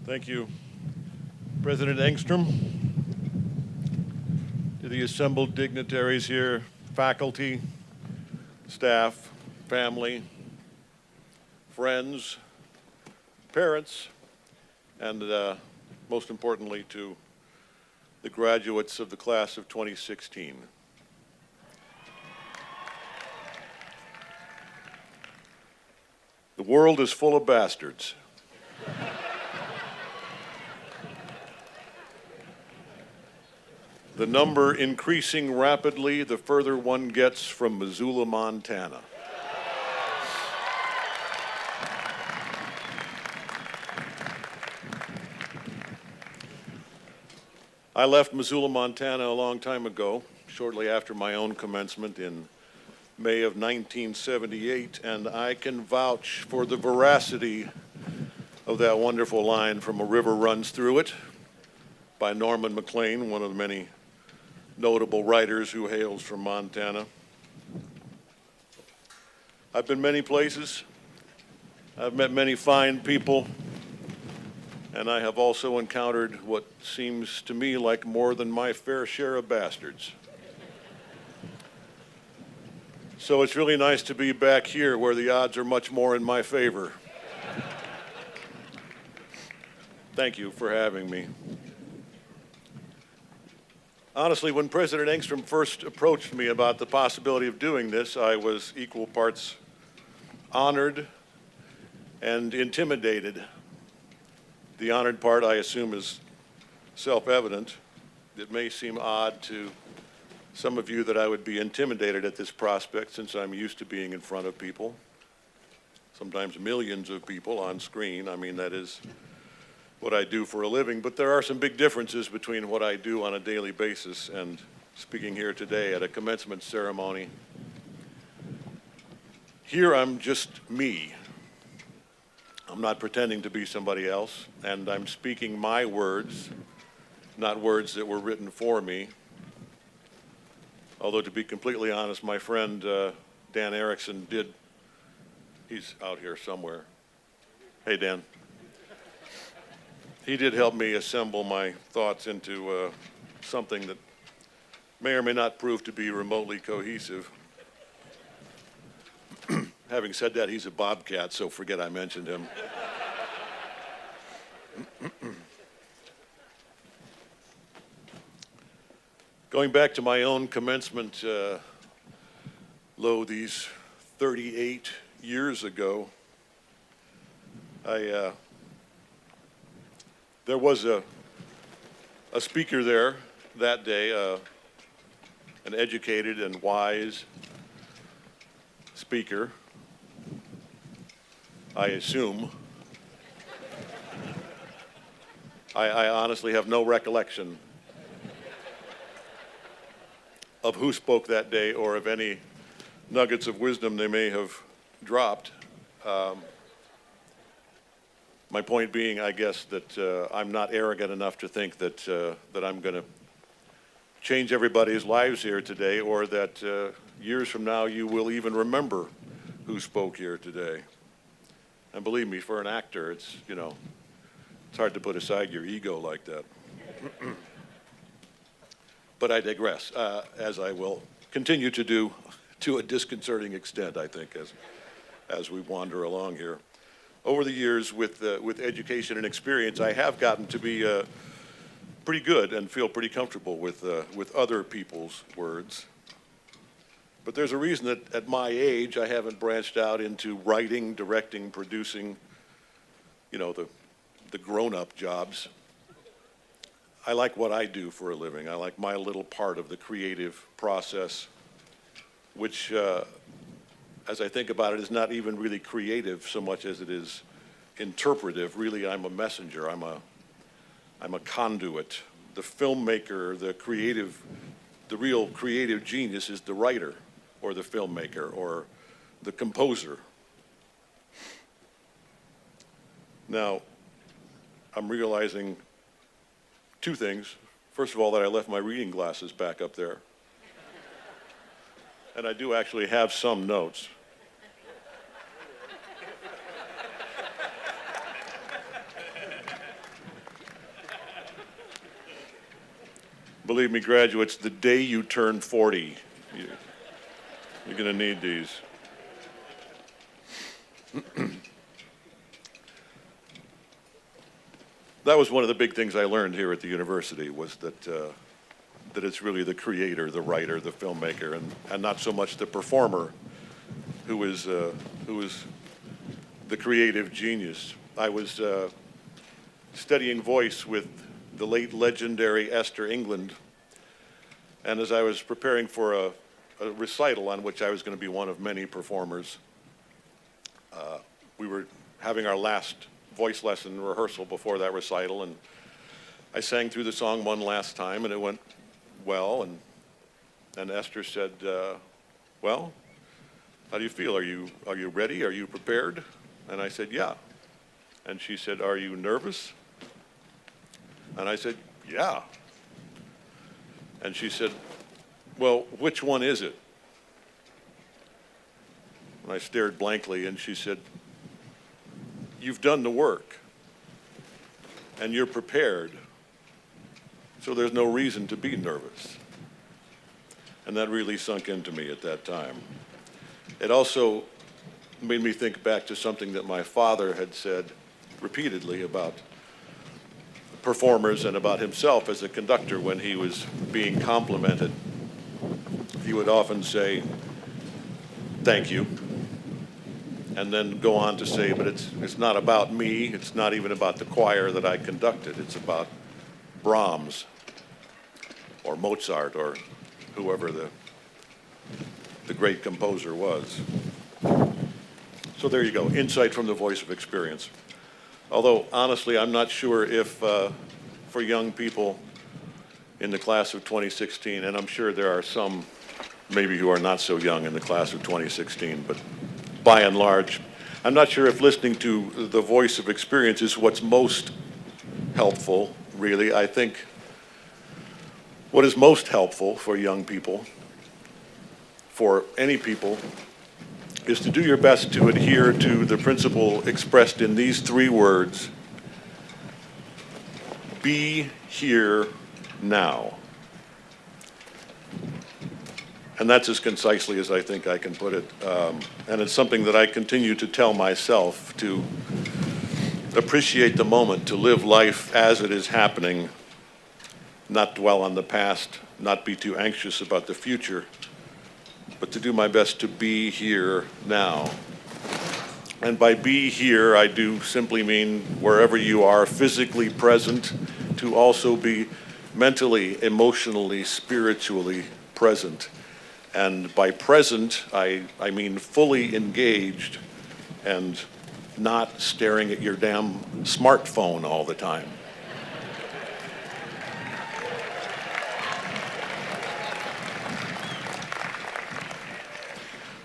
Thank you, President Engstrom, to the assembled dignitaries here, faculty, staff, family, friends, parents, and most importantly to the graduates of the class of 2016. The world is full of bastards. The number increasing rapidly the further one gets from Missoula, Montana. I left Missoula, Montana a long time ago, shortly after my own commencement in May of 1978, and I can vouch for the veracity of that wonderful line, "From a river runs through it," by Norman Maclean, one of the many notable writers who hails from Montana. I've been many places, I've met many fine people, and I have also encountered what seems to me like more than my fair share of bastards. So it's really nice to be back here where the odds are much more in my favor. Thank you for having me. Honestly, when President Engstrom first approached me about the possibility of doing this, I was equal parts honored and intimidated. The honored part, I assume, is self-evident. It may seem odd to some of you that I would be intimidated at this prospect, since I'm used to being in front of people, sometimes millions of people on screen. I mean, that is what I do for a living, but there are some big differences between what I do on a daily basis and speaking here today at a commencement ceremony. Here I'm just me. I'm not pretending to be somebody else, and I'm speaking my words, not words that were written for me. Although, to be completely honest, my friend Dan Erickson he's out here somewhere. Hey, Dan. He did help me assemble my thoughts into something that may or may not prove to be remotely cohesive. Having said that, he's a bobcat, so forget I mentioned him. Going back to my own commencement, these 38 years ago, there was a speaker there that day, an educated and wise speaker, I assume. I honestly have no recollection of who spoke that day or of any nuggets of wisdom they may have dropped. My point being, I guess, that I'm not arrogant enough to think that that I'm going to change everybody's lives here today, or that years from now you will even remember who spoke here today. And believe me, for an actor, it's hard to put aside your ego like that. But I digress, as I will continue to do to a disconcerting extent, I think, as we wander along here. Over the years, with education and experience, I have gotten to be pretty good and feel pretty comfortable with other people's words. But there's a reason that at my age I haven't branched out into writing, directing, producing, the grown-up jobs. I like what I do for a living. I like my little part of the creative process, which, as I think about it, is not even really creative so much as it is interpretive. Really, I'm a messenger. I'm a conduit. The filmmaker, the real creative genius is the writer, or the filmmaker, or the composer. Now, I'm realizing two things. First of all, that I left my reading glasses back up there. And I do actually have some notes. Believe me, graduates, the day you turn 40, you're going to need these. That was one of the big things I learned here at the university, was that it's really the creator, the writer, the filmmaker, and not so much the performer who is the creative genius. I was studying voice with the late legendary Esther England, and as I was preparing for a recital on which I was going to be one of many performers, we were having our last voice lesson rehearsal before that recital, and I sang through the song one last time, and it went well, and Esther said, well, how do you feel? Are you ready? Are you prepared? And I said, yeah. And she said, are you nervous? And I said, yeah. And she said, well, which one is it? And I stared blankly, and she said, you've done the work, and you're prepared, so there's no reason to be nervous. And that really sunk into me at that time. It also made me think back to something that my father had said repeatedly about performers and about himself as a conductor when he was being complimented. He would often say, thank you, and then go on to say, but it's not about me, it's not even about the choir that I conducted, it's about Brahms or Mozart or whoever the great composer was. So there you go, insight from the voice of experience. Although, honestly, I'm not sure if for young people in the class of 2016, and I'm sure there are some maybe who are not so young in the class of 2016, but by and large, I'm not sure if listening to the voice of experience is what's most helpful, really. I think what is most helpful for young people, for any people, is to do your best to adhere to the principle expressed in these 3 words: be here now. And that's as concisely as I think I can put it. And it's something that I continue to tell myself, to appreciate the moment, to live life as it is happening, not dwell on the past, not be too anxious about the future, but to do my best to be here now. And by be here, I do simply mean wherever you are, physically present, to also be mentally, emotionally, spiritually present. And by present, I mean fully engaged and not staring at your damn smartphone all the time.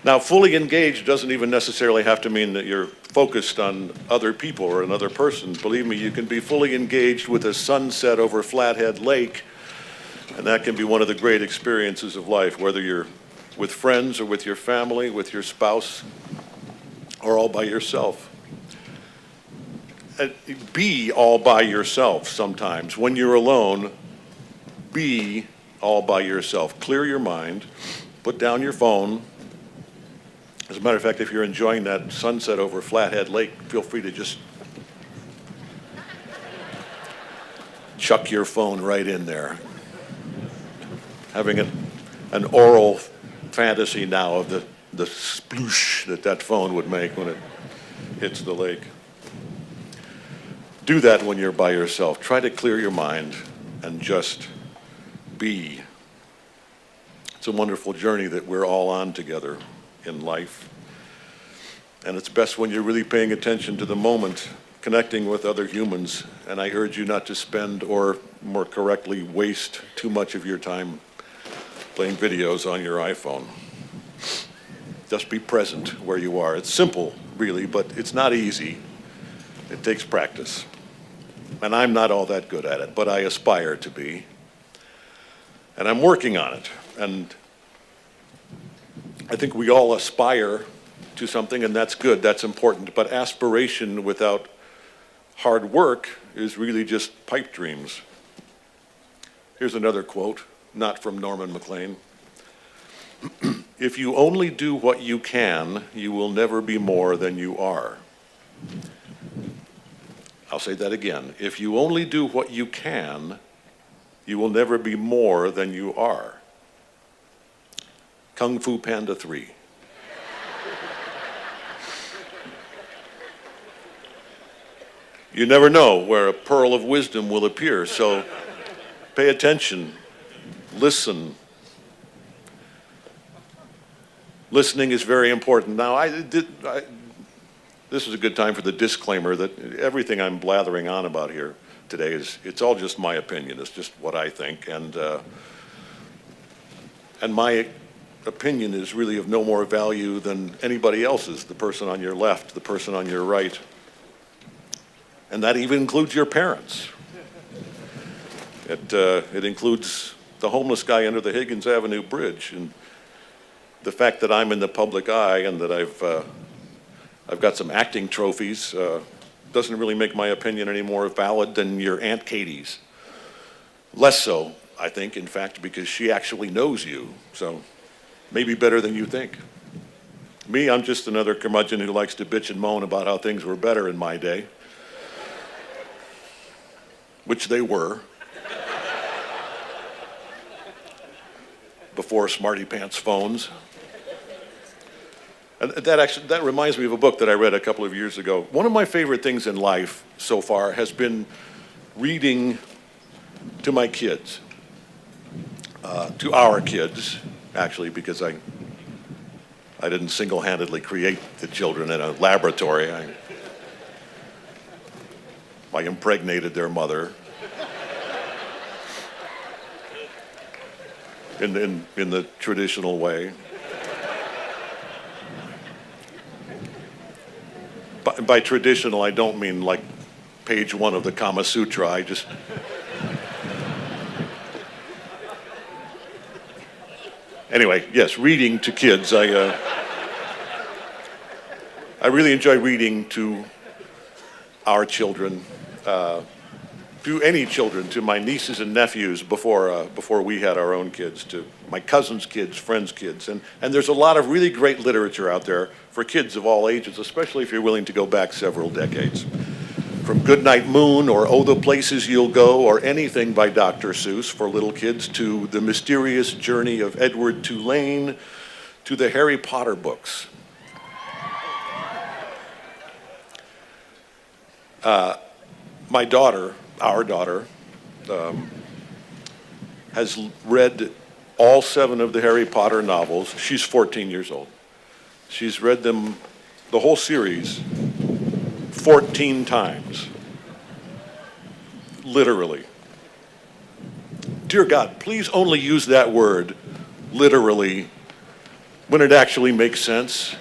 Now, fully engaged doesn't even necessarily have to mean that you're focused on other people or another person. Believe me, you can be fully engaged with a sunset over Flathead Lake, and that can be one of the great experiences of life, whether you're with friends or with your family, with your spouse, or all by yourself. Be all by yourself sometimes. When you're alone, be all by yourself. Clear your mind, put down your phone. As a matter of fact, if you're enjoying that sunset over Flathead Lake, feel free to just chuck your phone right in there. Having an oral fantasy now of the sploosh that phone would make when it hits the lake. Do that when you're by yourself. Try to clear your mind and just be. It's a wonderful journey that we're all on together in life. And it's best when you're really paying attention to the moment, connecting with other humans. And I urge you not to spend, or more correctly, waste too much of your time playing videos on your iPhone. Just be present where you are. It's simple, really, but it's not easy. It takes practice. And I'm not all that good at it, but I aspire to be. And I'm working on it. And I think we all aspire to something, and that's good, that's important. But aspiration without hard work is really just pipe dreams. Here's another quote, not from Norman MacLean. If you only do what you can, you will never be more than you are. I'll say that again. If you only do what you can, you will never be more than you are. Kung Fu Panda 3. You never know where a pearl of wisdom will appear, so pay attention, listen. Listening is very important. Now, this is a good time for the disclaimer that everything I'm blathering on about here today it's all just my opinion. It's just what I think, and my opinion is really of no more value than anybody else's, the person on your left, the person on your right. And that even includes your parents. It includes the homeless guy under the Higgins Avenue Bridge, and the fact that I'm in the public eye and that I've got some acting trophies doesn't really make my opinion any more valid than your Aunt Katie's. Less so, I think, in fact, because she actually knows you, so maybe better than you think. Me, I'm just another curmudgeon who likes to bitch and moan about how things were better in my day. Which they were. Before smarty pants phones. And that reminds me of a book that I read a couple of years ago. One of my favorite things in life so far has been reading to my kids. To our kids, actually, because I didn't single-handedly create the children in a laboratory. I impregnated their mother in the traditional way. By traditional, I don't mean like page 1 of the Kama Sutra. Anyway, yes, reading to kids. I really enjoy reading to our children, to any children, to my nieces and nephews before we had our own kids, to my cousins' kids, friends' kids. And there's a lot of really great literature out there for kids of all ages, especially if you're willing to go back several decades. From Goodnight Moon or Oh, the Places You'll Go or anything by Dr. Seuss for little kids, to The Mysterious Journey of Edward Tulane, to the Harry Potter books. My daughter, our daughter, has read all 7 of the Harry Potter novels. She's 14 years old. She's read them, the whole series, 14 times. Literally. Dear God, please only use that word, literally, when it actually makes sense.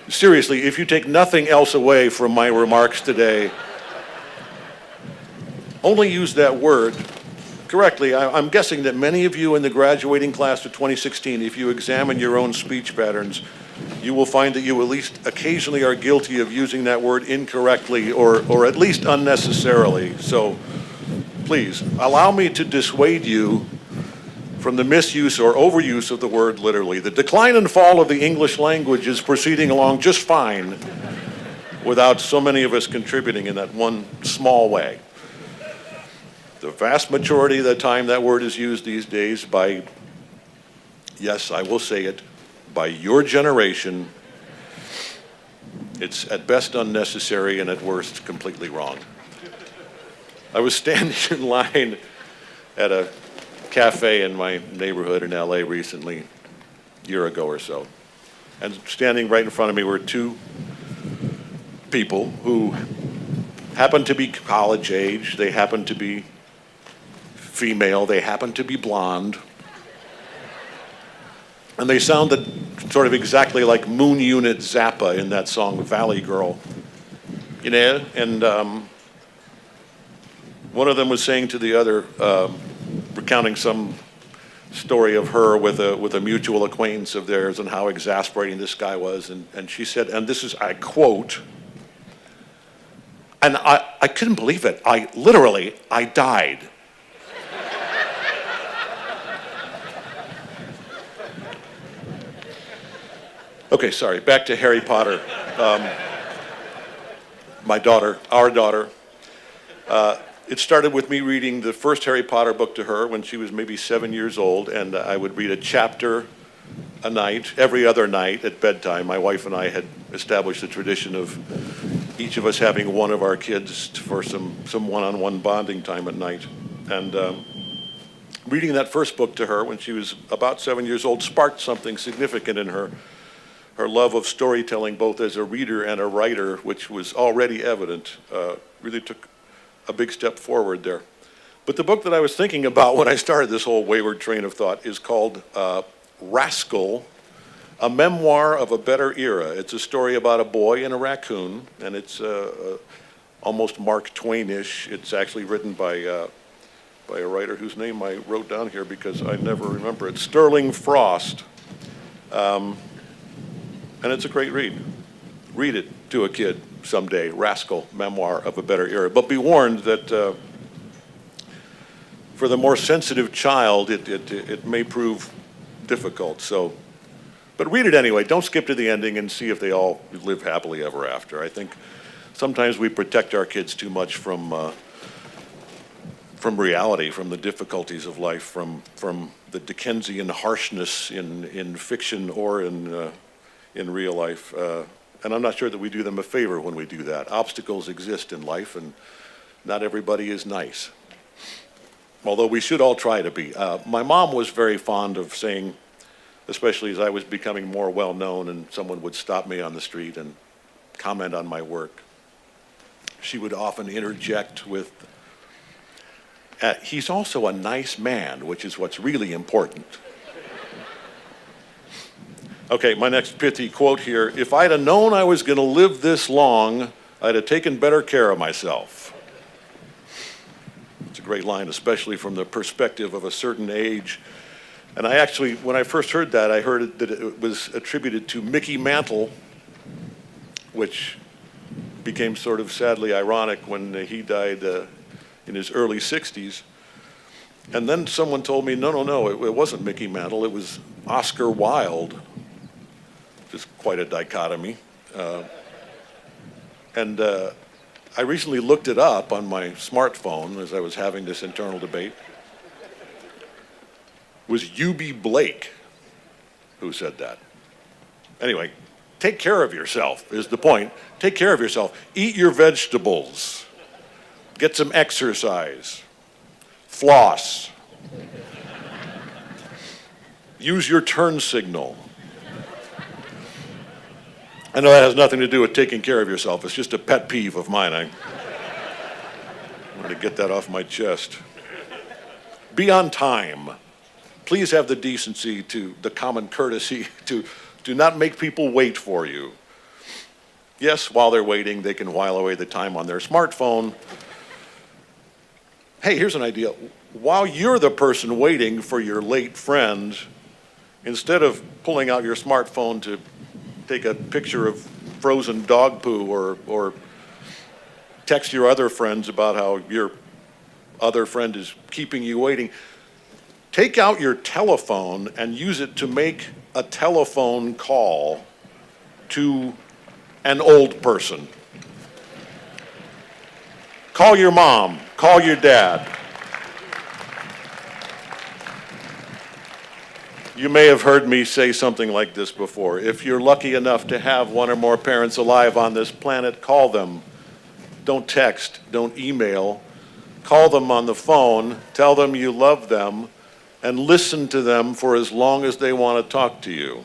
Seriously, if you take nothing else away from my remarks today, only use that word correctly. I'm guessing that many of you in the graduating class of 2016, if you examine your own speech patterns, you will find that you at least occasionally are guilty of using that word incorrectly or at least unnecessarily. So please, allow me to dissuade you from the misuse or overuse of the word literally. The decline and fall of the English language is proceeding along just fine without so many of us contributing in that one small way. The vast majority of the time that word is used these days by, yes, I will say it, by your generation. It's at best unnecessary and at worst completely wrong. I was standing in line at a cafe in my neighborhood in LA recently, a year ago or so. And standing right in front of me were 2 people who happened to be college age, they happened to be female, they happened to be blonde. And they sounded sort of exactly like Moon Unit Zappa in that song Valley Girl. You know, and one of them was saying to the other, recounting some story of her with a mutual acquaintance of theirs and how exasperating this guy was. And she said, and this is, I quote, And I couldn't believe it. I died. Okay, sorry, back to Harry Potter. Our daughter. It started with me reading the first Harry Potter book to her when she was maybe 7 years old, and I would read a chapter a night, every other night at bedtime. My wife and I had established the tradition of each of us having one of our kids for some one-on-one bonding time at night. And reading that first book to her when she was about 7 years old sparked something significant in her. Her love of storytelling, both as a reader and a writer, which was already evident, really took a big step forward there. But the book that I was thinking about when I started this whole wayward train of thought is called Rascal, A Memoir of a Better Era. It's a story about a boy and a raccoon, and it's almost Mark Twain-ish. It's actually written by a writer whose name I wrote down here because I never remember it, Sterling Frost. And it's a great read. Read it to a kid someday, Rascal, Memoir of a Better Era. But be warned that for the more sensitive child, it may prove difficult. So, but read it anyway. Don't skip to the ending and see if they all live happily ever after. I think sometimes we protect our kids too much from reality, from the difficulties of life, from the Dickensian harshness in fiction or in real life. And I'm not sure that we do them a favor when we do that. Obstacles exist in life, and not everybody is nice. Although we should all try to be. My mom was very fond of saying, especially as I was becoming more well-known and someone would stop me on the street and comment on my work, she would often interject with, he's also a nice man, which is what's really important. Okay, my next pithy quote here. If I'd have known I was going to live this long, I'd have taken better care of myself. It's a great line, especially from the perspective of a certain age. And I actually, when I first heard that, I heard that it was attributed to Mickey Mantle, which became sort of sadly ironic when he died in his early 60s. And then someone told me, no, it wasn't Mickey Mantle, it was Oscar Wilde. Just quite a dichotomy. And I recently looked it up on my smartphone as I was having this internal debate. It was U.B. Blake who said that. Anyway, take care of yourself is the point. Take care of yourself. Eat your vegetables. Get some exercise. Floss. Use your turn signal. I know that has nothing to do with taking care of yourself. It's just a pet peeve of mine. I want to get that off my chest. Be on time. Please have the decency, the common courtesy to not make people wait for you. Yes, while they're waiting, they can while away the time on their smartphone. Hey, here's an idea. While you're the person waiting for your late friend, instead of pulling out your smartphone to take a picture of frozen dog poo or text your other friends about how your other friend is keeping you waiting, take out your telephone and use it to make a telephone call to an old person. Call your mom, call your dad. You may have heard me say something like this before. If you're lucky enough to have one or more parents alive on this planet, call them. Don't text, don't email. Call them on the phone, tell them you love them, and listen to them for as long as they want to talk to you.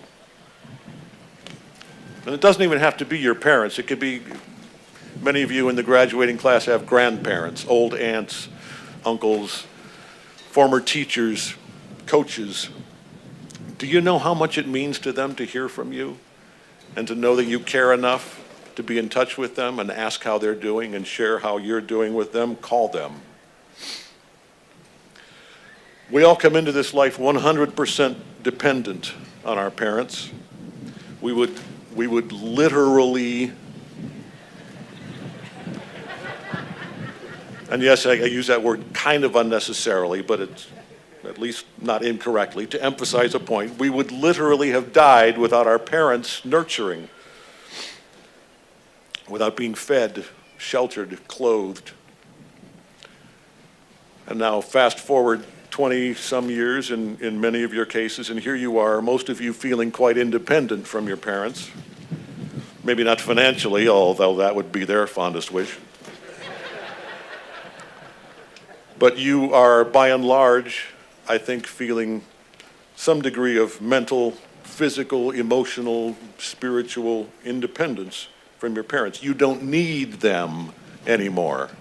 And it doesn't even have to be your parents. It could be, many of you in the graduating class have grandparents, old aunts, uncles, former teachers, coaches. Do you know how much it means to them to hear from you and to know that you care enough to be in touch with them and ask how they're doing and share how you're doing with them? Call them. We all come into this life 100% dependent on our parents. We would literally and yes, I use that word kind of unnecessarily, but it's at least not incorrectly, to emphasize a point. We would literally have died without our parents nurturing, without being fed, sheltered, clothed. And now fast forward 20-some years in many of your cases, and here you are, most of you feeling quite independent from your parents. Maybe not financially, although that would be their fondest wish. But you are, by and large, I think, feeling some degree of mental, physical, emotional, spiritual independence from your parents. You don't need them anymore.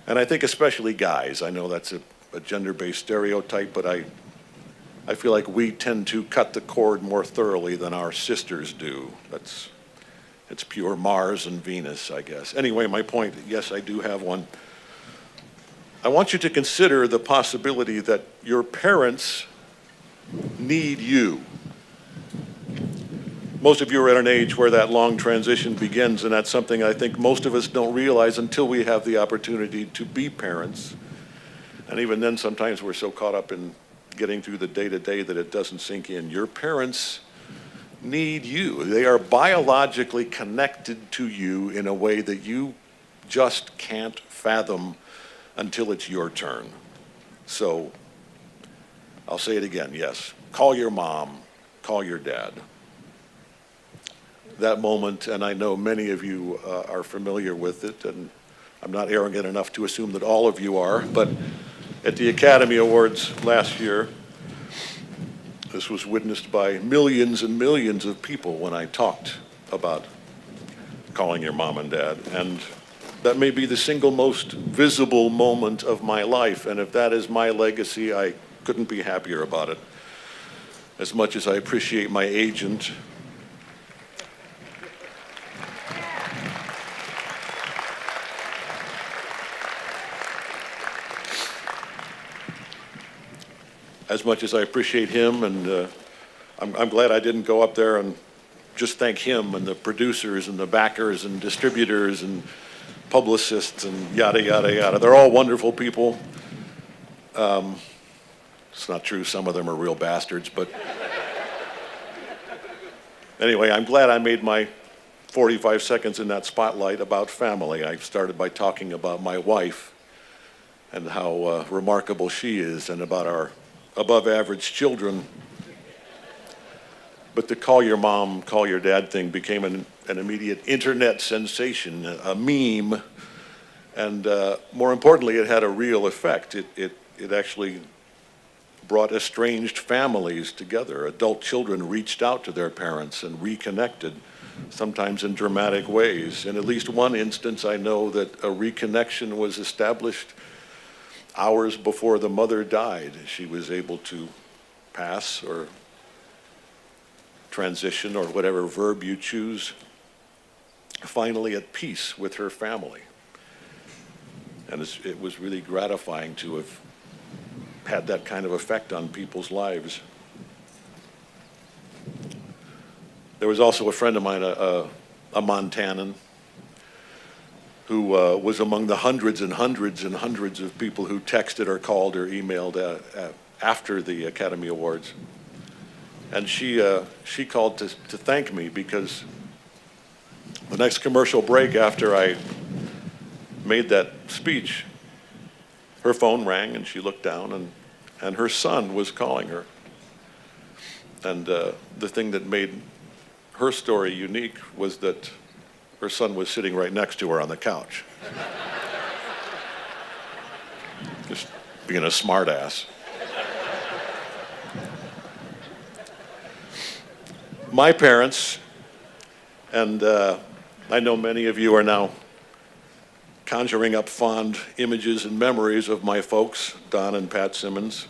And I think especially guys, I know that's a gender-based stereotype, but I feel like we tend to cut the cord more thoroughly than our sisters do. It's pure Mars and Venus, I guess. Anyway, my point, yes, I do have one. I want you to consider the possibility that your parents need you. Most of you are at an age where that long transition begins, and that's something I think most of us don't realize until we have the opportunity to be parents. And even then, sometimes we're so caught up in getting through the day-to-day that it doesn't sink in. Your parents need you. They are biologically connected to you in a way that you just can't fathom until it's your turn. So I'll say it again, yes. Call your mom, call your dad. That moment, and I know many of you are familiar with it, and I'm not arrogant enough to assume that all of you are, but at the Academy Awards last year, this was witnessed by millions and millions of people when I talked about calling your mom and dad. And that may be the single most visible moment of my life, and if that is my legacy, I couldn't be happier about it. As much as I appreciate my agent, as much as I appreciate him, and I'm glad I didn't go up there and just thank him and the producers and the backers and distributors and publicists and yada, yada, yada. They're all wonderful people. It's not true, some of them are real bastards, but anyway, I'm glad I made my 45 seconds in that spotlight about family. I started by talking about my wife and how remarkable she is, and about our above average children. But the call your mom, call your dad thing became an immediate internet sensation, a meme, and more importantly, it had a real effect. It actually brought estranged families together. Adult children reached out to their parents and reconnected, sometimes in dramatic ways. In at least one instance, I know that a reconnection was established hours before the mother died. She was able to pass or transition, or whatever verb you choose, finally at peace with her family. And it was really gratifying to have had that kind of effect on people's lives. There was also a friend of mine, a Montanan, who was among the hundreds and hundreds and hundreds of people who texted or called or emailed after the Academy Awards. And she called to thank me, because the next commercial break after I made that speech, her phone rang and she looked down, and her son was calling her. And the thing that made her story unique was that her son was sitting right next to her on the couch. Just being a smartass. My parents, and I know many of you are now conjuring up fond images and memories of my folks, Don and Pat Simmons,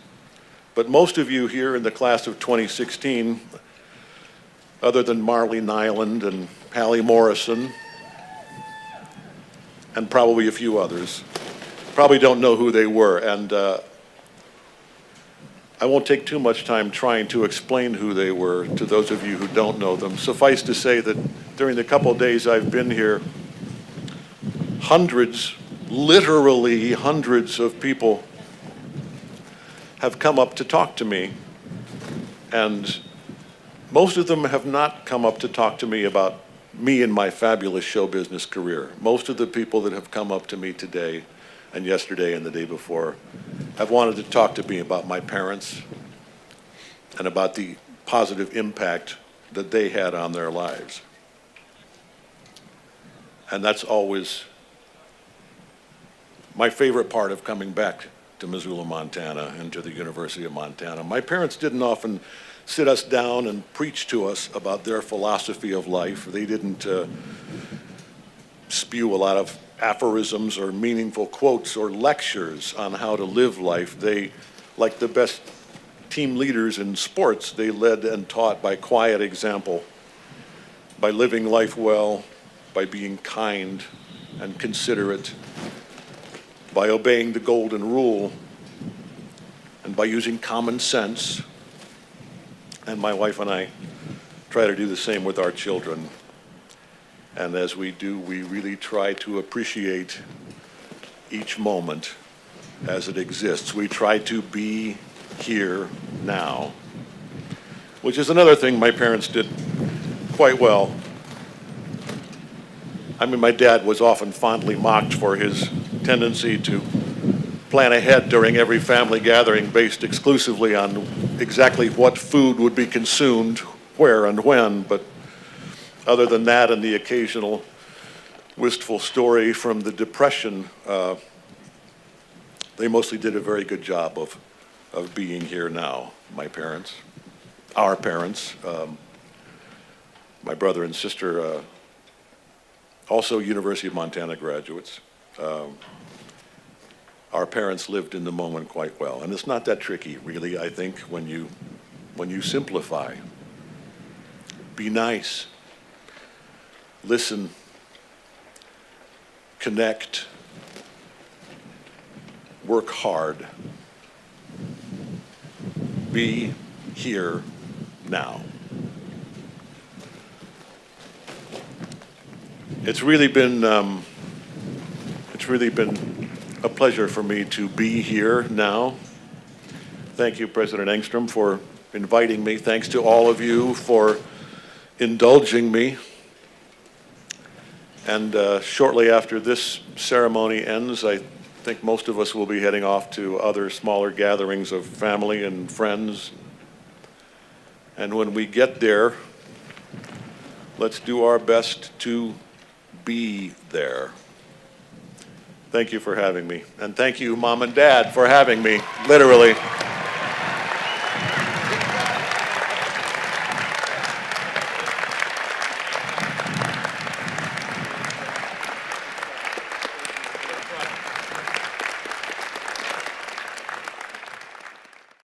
but most of you here in the class of 2016, other than Marley Nyland and Hallie Morrison, and probably a few others, probably don't know who they were. And I won't take too much time trying to explain who they were to those of you who don't know them. Suffice to say that during the couple days I've been here, hundreds literally hundreds of people have come up to talk to me, and most of them have not come up to talk to me about me and my fabulous show business career. Most of the people that have come up to me today and yesterday and the day before have wanted to talk to me about my parents and about the positive impact that they had on their lives. And that's always my favorite part of coming back to Missoula, Montana, and to the University of Montana. My parents didn't often sit us down and preach to us about their philosophy of life. They didn't spew a lot of aphorisms or meaningful quotes or lectures on how to live life. They, like the best team leaders in sports, they led and taught by quiet example, by living life well, by being kind and considerate, by obeying the golden rule, and by using common sense. And my wife and I try to do the same with our children. And as we do, we really try to appreciate each moment as it exists. We try to be here now, which is another thing my parents did quite well. I mean, my dad was often fondly mocked for his tendency to plan ahead during every family gathering based exclusively on exactly what food would be consumed, where and when. But other than that and the occasional wistful story from the Depression, they mostly did a very good job of being here now, my parents, our parents, my brother and sister, also University of Montana graduates. Our parents lived in the moment quite well. And it's not that tricky, really, I think, when you simplify. Be nice. Listen. Connect. Work hard. Be here now. It's really been a pleasure for me to be here now. Thank you, President Engstrom, for inviting me. Thanks to all of you for indulging me. And shortly after this ceremony ends, I think most of us will be heading off to other smaller gatherings of family and friends. And when we get there, let's do our best to be there. Thank you for having me. And thank you, Mom and Dad, for having me, literally.